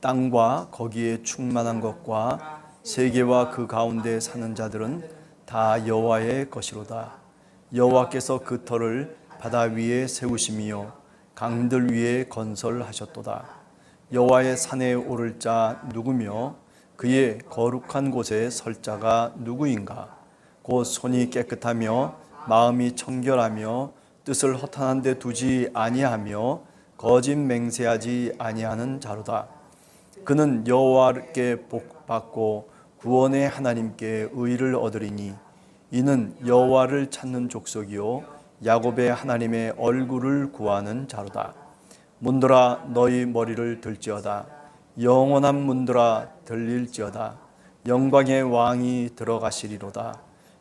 땅과 거기에 충만한 것과 세계와 그 가운데 사는 자들은 다 여호와의 것이로다. 여호와께서 그 터를 바다 위에 세우심이요 강들 위에 건설하셨도다. 여호와의 산에 오를 자 누구며 그의 거룩한 곳에 설 자가 누구인가? 곧 손이 깨끗하며 마음이 청결하며 뜻을 허탄한 데 두지 아니하며 거짓 맹세하지 아니하는 자로다. 그는 여호와께 복받고 구원의 하나님께 의를 얻으리니 이는 여호와를 찾는 족속이요 야곱의 하나님의 얼굴을 구하는 자로다. 문들아 너희 머리를 들지어다. 영원한 문들아 들릴지어다. 영광의 왕이 들어가시리로다.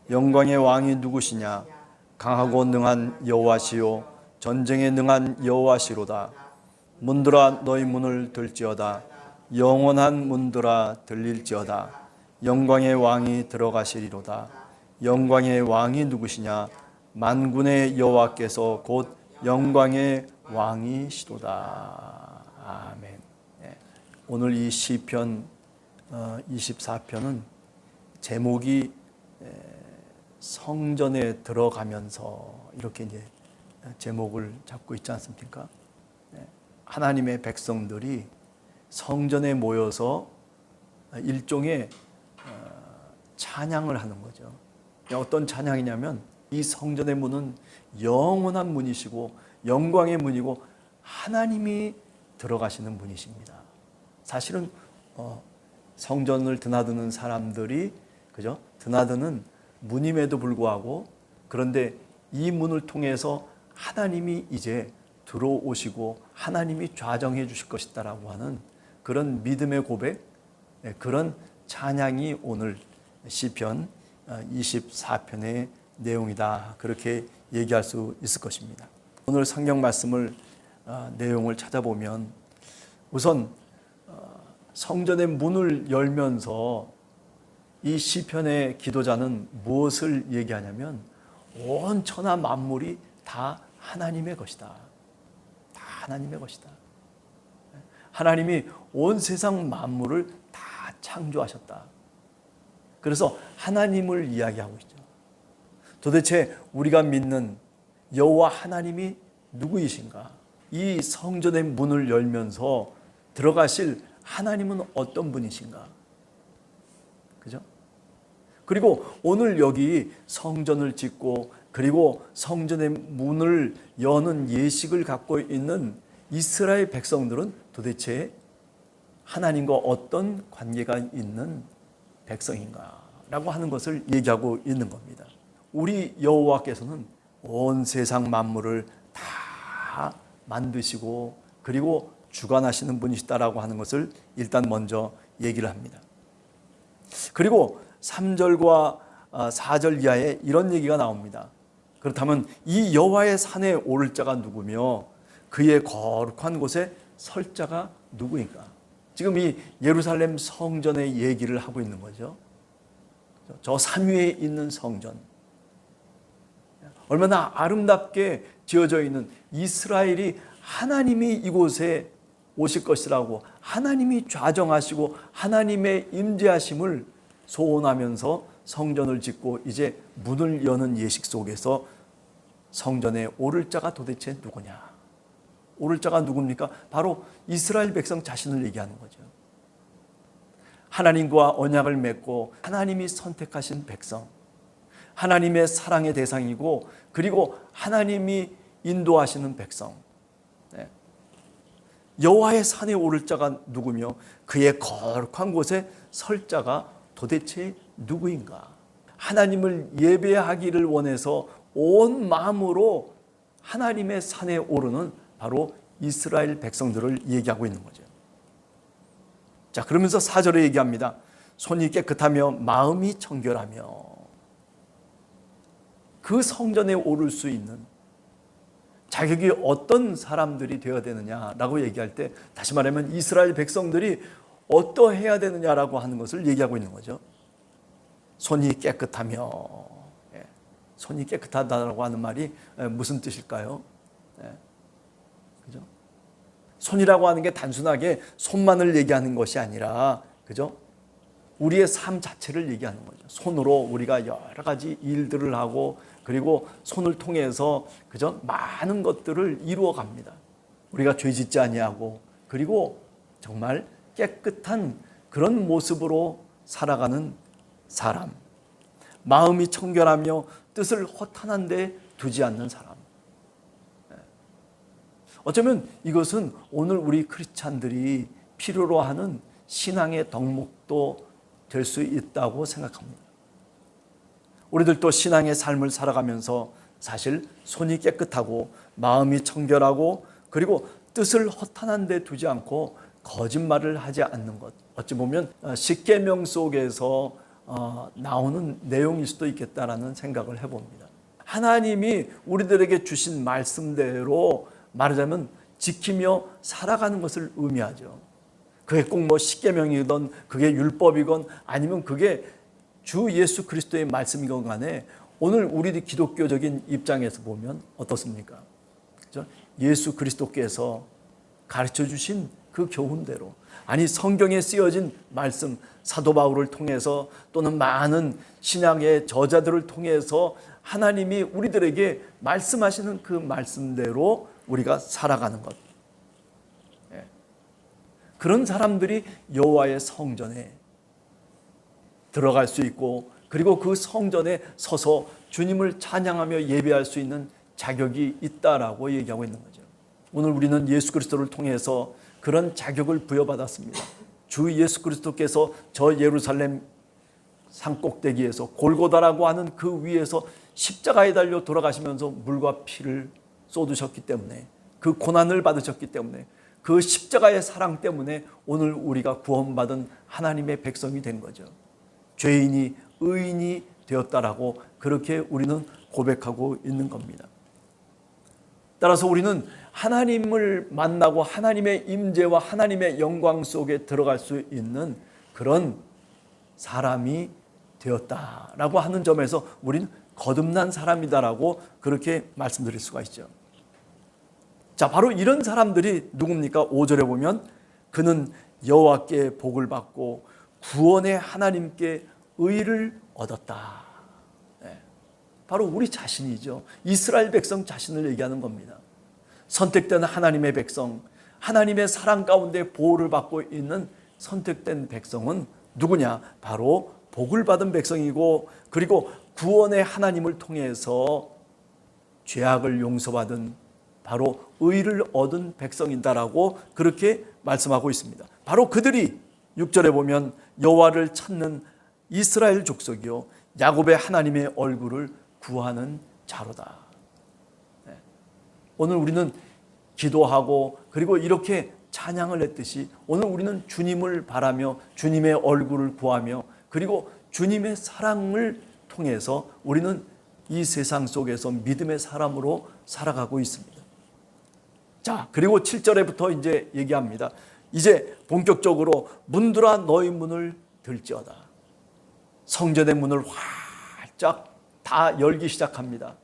영광의 왕이 누구시냐? 강하고 능한 여호와시요 전쟁에 능한 여호와시로다. 문들아 너희 문을 들지어다. 영원한 문들아 들릴지어다. 영광의 왕이 들어가시리로다. 영광의 왕이 누구시냐? 만군의 여호와께서 곧 영광의 왕이시로다. 아멘. 오늘 이 시편 24편은 제목이 성전에 들어가면서 이렇게 이제 제목을 잡고 있지 않습니까? 하나님의 백성들이 성전에 모여서 일종의 찬양을 하는 거죠. 어떤 찬양이냐면 이 성전의 문은 영원한 문이시고 영광의 문이고 하나님이 들어가시는 문이십니다. 사실은 성전을 드나드는 사람들이 그죠? 드나드는 문임에도 불구하고 그런데 이 문을 통해서 하나님이 이제 들어오시고 하나님이 좌정해 주실 것이다라고 하는 그런 믿음의 고백, 그런 찬양이 오늘 시편 24편의 내용이다. 그렇게 얘기할 수 있을 것입니다. 오늘 성경 말씀을 내용을 찾아보면 우선 성전의 문을 열면서 이 시편의 기도자는 무엇을 얘기하냐면 온 천하 만물이 다 하나님의 것이다. 다 하나님의 것이다. 하나님이 온 세상 만물을 다 창조하셨다. 그래서 하나님을 이야기하고 있죠. 도대체 우리가 믿는 여호와 하나님이 누구이신가? 이 성전의 문을 열면서 들어가실 하나님은 어떤 분이신가? 그죠? 그리고 오늘 여기 성전을 짓고 그리고 성전의 문을 여는 예식을 갖고 있는 이스라엘 백성들은 도대체 하나님과 어떤 관계가 있는 백성인가? 라고 하는 것을 얘기하고 있는 겁니다. 우리 여호와께서는 온 세상 만물을 다 만드시고 그리고 주관하시는 분이시다라고 하는 것을 일단 먼저 얘기를 합니다. 그리고 3절과 4절 이하에 이런 얘기가 나옵니다. 그렇다면 이 여호와의 산에 오를 자가 누구며 그의 거룩한 곳에 설 자가 누구인가? 지금 이 예루살렘 성전의 얘기를 하고 있는 거죠. 저 산 위에 있는 성전, 얼마나 아름답게 지어져 있는 이스라엘이 하나님이 이곳에 오실 것이라고 하나님이 좌정하시고 하나님의 임재하심을 소원하면서 성전을 짓고 이제 문을 여는 예식 속에서 성전에 오를 자가 도대체 누구냐? 오를 자가 누굽니까? 바로 이스라엘 백성 자신을 얘기하는 거죠. 하나님과 언약을 맺고 하나님이 선택하신 백성, 하나님의 사랑의 대상이고 그리고 하나님이 인도하시는 백성, 여호와의 산에 오를 자가 누구며 그의 거룩한 곳에 설 자가 도대체 누구인가? 하나님을 예배하기를 원해서 온 마음으로 하나님의 산에 오르는 바로 이스라엘 백성들을 얘기하고 있는 거죠. 자, 그러면서 4절에 얘기합니다. 손이 깨끗하며 마음이 청결하며 그 성전에 오를 수 있는 자격이 어떤 사람들이 되어야 되느냐라고 얘기할 때 다시 말하면 이스라엘 백성들이 어떠해야 되느냐라고 하는 것을 얘기하고 있는 거죠. 손이 깨끗하며, 손이 깨끗하다고 하는 말이 무슨 뜻일까요? 그죠? 손이라고 하는 게 단순하게 손만을 얘기하는 것이 아니라, 그죠? 우리의 삶 자체를 얘기하는 거죠. 손으로 우리가 여러 가지 일들을 하고, 그리고 손을 통해서, 그죠? 많은 것들을 이루어 갑니다. 우리가 죄 짓지 아니하고, 그리고 정말 깨끗한 그런 모습으로 살아가는 사람, 마음이 청결하며 뜻을 허탄한 데 두지 않는 사람. 어쩌면 이것은 오늘 우리 크리스찬들이 필요로 하는 신앙의 덕목도 될 수 있다고 생각합니다. 우리들도 신앙의 삶을 살아가면서 사실 손이 깨끗하고 마음이 청결하고, 그리고 뜻을 허탄한 데 두지 않고 거짓말을 하지 않는 것, 어찌 보면 십계명 속에서 나오는 내용일 수도 있겠다라는 생각을 해봅니다. 하나님이 우리들에게 주신 말씀대로 말하자면 지키며 살아가는 것을 의미하죠. 그게 꼭 뭐 십계명이건 그게 율법이건 아니면 그게 주 예수 그리스도의 말씀이건 간에 오늘 우리 기독교적인 입장에서 보면 어떻습니까? 그렇죠? 예수 그리스도께서 가르쳐 주신 그 교훈대로, 아니 성경에 쓰여진 말씀, 사도 바울을 통해서 또는 많은 신약의 저자들을 통해서 하나님이 우리들에게 말씀하시는 그 말씀대로 우리가 살아가는 것. 그런 사람들이 여호와의 성전에 들어갈 수 있고, 그리고 그 성전에 서서 주님을 찬양하며 예배할 수 있는 자격이 있다라고 얘기하고 있는 거죠. 오늘 우리는 예수 그리스도를 통해서 그런 자격을 부여받았습니다. 주 예수 그리스도께서 저 예루살렘 산꼭대기에서 골고다라고 하는 그 위에서 십자가에 달려 돌아가시면서 물과 피를 쏟으셨기 때문에, 그 고난을 받으셨기 때문에, 그 십자가의 사랑 때문에 오늘 우리가 구원받은 하나님의 백성이 된 거죠. 죄인이 의인이 되었다라고 그렇게 우리는 고백하고 있는 겁니다. 따라서 우리는 하나님을 만나고 하나님의 임재와 하나님의 영광 속에 들어갈 수 있는 그런 사람이 되었다라고 하는 점에서 우리는 거듭난 사람이다라고 그렇게 말씀드릴 수가 있죠. 자, 바로 이런 사람들이 누굽니까? 5절에 보면 그는 여호와께 복을 받고 구원의 하나님께 의를 얻었다. 네. 바로 우리 자신이죠. 이스라엘 백성 자신을 얘기하는 겁니다. 선택된 하나님의 백성, 하나님의 사랑 가운데 보호를 받고 있는 선택된 백성은 누구냐? 바로 복을 받은 백성이고, 그리고 구원의 하나님을 통해서 죄악을 용서받은 바로 의를 얻은 백성이다라고 그렇게 말씀하고 있습니다. 바로 그들이 6절에 보면 여호와를 찾는 이스라엘 족속이요 야곱의 하나님의 얼굴을 구하는 자로다. 오늘 우리는 기도하고 그리고 이렇게 찬양을 했듯이 오늘 우리는 주님을 바라며 주님의 얼굴을 구하며 그리고 주님의 사랑을 통해서 우리는 이 세상 속에서 믿음의 사람으로 살아가고 있습니다. 자, 그리고 7절에부터 이제 얘기합니다. 이제 본격적으로 문들아 너희 문을 들지어다. 성전의 문을 활짝 다 열기 시작합니다.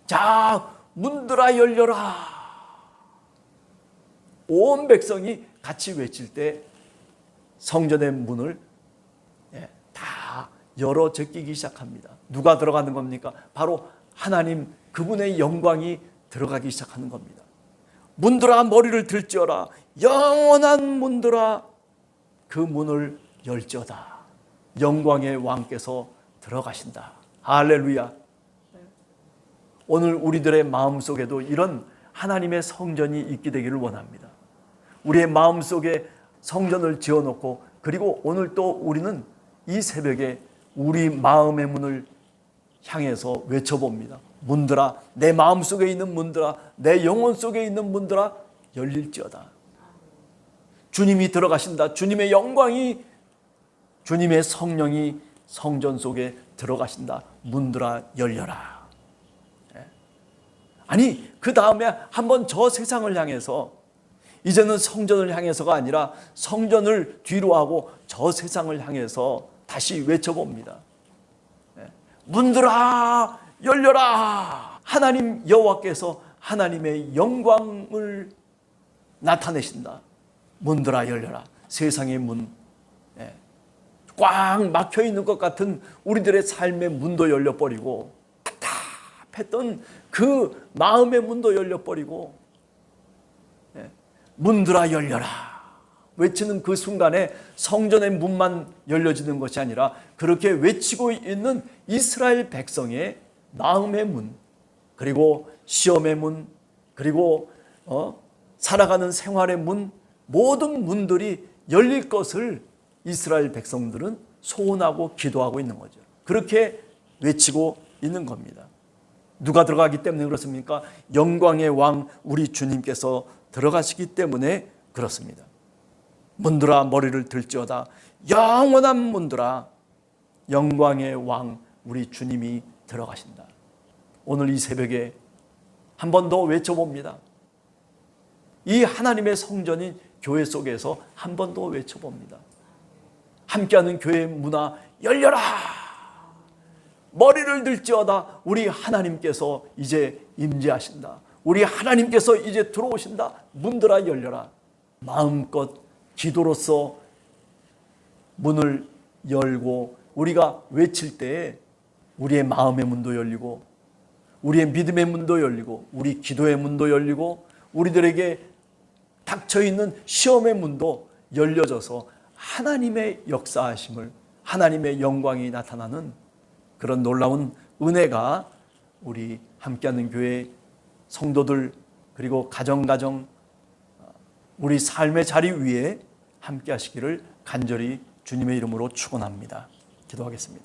자, 문들아 열려라. 온 백성이 같이 외칠 때 성전의 문을 다 열어 제끼기 시작합니다. 누가 들어가는 겁니까? 바로 하나님 그분의 영광이 들어가기 시작하는 겁니다. 문들아 머리를 들지어라. 영원한 문들아 그 문을 열지어다. 영광의 왕께서 들어가신다. 할렐루야. 오늘 우리들의 마음속에도 이런 하나님의 성전이 있게 되기를 원합니다. 우리의 마음속에 성전을 지어놓고 그리고 오늘 또 우리는 이 새벽에 우리 마음의 문을 향해서 외쳐봅니다. 문들아, 내 마음속에 있는 문들아, 내 영혼 속에 있는 문들아 열릴지어다. 주님이 들어가신다. 주님의 영광이, 주님의 성령이 성전 속에 들어가신다. 문들아 열려라. 아니, 그 다음에 한번 저 세상을 향해서, 이제는 성전을 향해서가 아니라 성전을 뒤로 하고 저 세상을 향해서 다시 외쳐봅니다. 문들아 열려라. 하나님 여호와께서 하나님의 영광을 나타내신다. 문들아 열려라. 세상의 문, 꽉 막혀 있는 것 같은 우리들의 삶의 문도 열려버리고, 답답했던 그 마음의 문도 열려버리고, 문들아 열려라 외치는 그 순간에 성전의 문만 열려지는 것이 아니라 그렇게 외치고 있는 이스라엘 백성의 마음의 문, 그리고 시험의 문, 그리고 살아가는 생활의 문, 모든 문들이 열릴 것을 이스라엘 백성들은 소원하고 기도하고 있는 거죠. 그렇게 외치고 있는 겁니다. 누가 들어가기 때문에 그렇습니까? 영광의 왕 우리 주님께서 들어가시기 때문에 그렇습니다. 문들아 머리를 들지어다. 영원한 문들아, 영광의 왕 우리 주님이 들어가신다. 오늘 이 새벽에 한 번 더 외쳐봅니다. 이 하나님의 성전인 교회 속에서 한 번 더 외쳐봅니다. 함께하는 교회의 문아 열려라. 머리를 들지어다. 우리 하나님께서 이제 임재하신다. 우리 하나님께서 이제 들어오신다. 문들아 열려라. 마음껏 기도로서 문을 열고 우리가 외칠 때에 우리의 마음의 문도 열리고, 우리의 믿음의 문도 열리고, 우리 기도의 문도 열리고, 우리들에게 닥쳐있는 시험의 문도 열려져서 하나님의 역사하심을, 하나님의 영광이 나타나는 그런 놀라운 은혜가 우리 함께하는 교회 성도들, 그리고 가정 우리 삶의 자리 위에 함께 하시기를 간절히 주님의 이름으로 축원합니다. 기도하겠습니다.